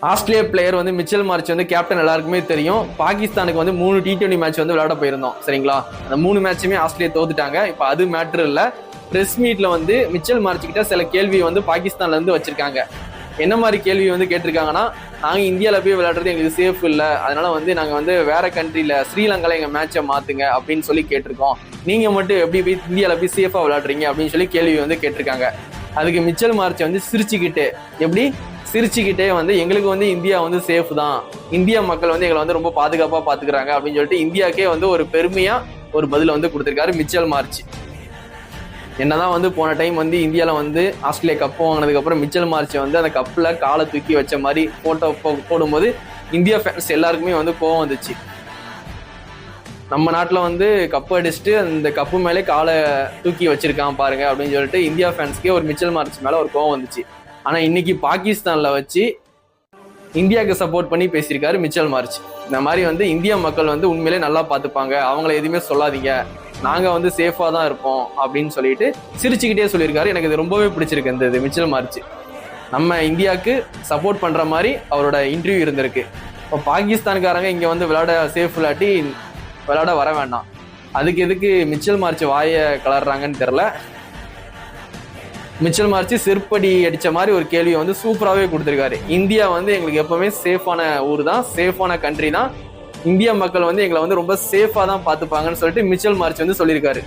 Australia player வந்து Mitchell March வந்து captain எல்லாருக்குமே தெரியும். பாகிஸ்தானுக்கு வந்து 3 T20 மேட்ச் வந்து விளையாட போயிருந்தோம் சரிங்களா. அந்த 3 மேட்சுமே ஆஸ்திரேலியா தோத்துட்டாங்க. இப்போ அது மேட்ரு இல்லை. பிரஸ் மீட்ல வந்து மிச்சல் மார்ச் கிட்ட சில கேள்வி வந்து பாகிஸ்தான்ல இருந்து வச்சிருக்காங்க. என்ன மாதிரி கேள்வி வந்து கேட்டிருக்காங்கன்னா, நாங்க இந்தியாவில் போய் விளையாடுறது எங்களுக்கு சேஃப் இல்லை, அதனால வந்து நாங்க வந்து வேற கண்ட்ரில ஸ்ரீலங்கால எங்க மேட்சை மாத்துங்க அப்படின்னு சொல்லி கேட்டிருக்கோம். நீங்க மட்டும் எப்படி போய் இந்தியாவில் போய் சேஃபா விளையாடுறீங்க அப்படின்னு சொல்லி கேள்வி வந்து கேட்டிருக்காங்க. அதுக்கு மிச்சல் மார்ச் வந்து சிரிச்சுக்கிட்டே வந்து எங்களுக்கு வந்து இந்தியா வந்து சேஃப் தான், இந்தியா மக்கள் வந்து எங்களை வந்து ரொம்ப பாதுகாப்பா பாத்துக்கிறாங்க அப்படின்னு சொல்லிட்டு இந்தியாக்கே வந்து ஒரு பெருமையா ஒரு பதில வந்து கொடுத்திருக்காரு மிச்சல் மார்ச். என்னதான் வந்து போன டைம் வந்து இந்தியாவில வந்து ஆஸ்திரேலியா கப் வாங்கினதுக்கு அப்புறம் மிச்சல் மார்ச் வந்து அந்த கப்ல காலை தூக்கி வச்ச மாதிரி போட்டோ போடும்போது இந்தியா ஃபேன்ஸ் எல்லாருக்குமே வந்து கோவம் வந்துச்சு. நம்ம நாட்டில் வந்து கப்பு அடிச்சுட்டு அந்த கப்பு மேலே காலை தூக்கி வச்சிருக்கான் பாருங்க அப்படின்னு சொல்லிட்டு இந்தியா ஃபேன்ஸ்க்கே ஒரு மிச்சல் மார்ச் மேல ஒரு கோவம் வந்துச்சு. ஆனா இன்னைக்கு பாகிஸ்தான்ல வச்சு இந்தியாவுக்கு சப்போர்ட் பண்ணி பேசியிருக்காரு மிச்சல் மார்ச். இந்த மாதிரி வந்து இந்தியா மக்கள் வந்து உண்மையிலே நல்லா பார்த்துப்பாங்க, அவங்கள எதுவுமே சொல்லாதீங்க, நாங்க வந்து சேஃபா தான் இருப்போம் அப்படின்னு சொல்லிட்டு சிரிச்சுக்கிட்டே சொல்லியிருக்காரு. எனக்கு இது ரொம்பவே பிடிச்சிருக்கு. இந்த மிச்சல் மார்ச் நம்ம இந்தியாவுக்கு சப்போர்ட் பண்ற மாதிரி அவரோட இன்டர்வியூ இருந்திருக்கு. இப்போ பாகிஸ்தானுக்காரங்க இங்க வந்து சேஃப் இல்லாட்டி விளையாட வர வேண்டாம். அதுக்கு எதுக்கு மிச்சல் மார்ச் வாயை கலர்றாங்கன்னு தெரியல. மிச்சல் மார்ச் செருப்படி அடிச்ச மாதிரி ஒரு கேள்வியை வந்து சூப்பராகவே கொடுத்துருக்காரு. இந்தியா வந்து எங்களுக்கு எப்பவுமே சேஃபான ஊர் தான், சேஃபான கண்ட்ரி தான், இந்தியா மக்கள் வந்து எங்களை வந்து ரொம்ப சேஃபா தான் பார்த்துப்பாங்கன்னு சொல்லிட்டு மிச்சல் மார்ச் வந்து சொல்லியிருக்காரு.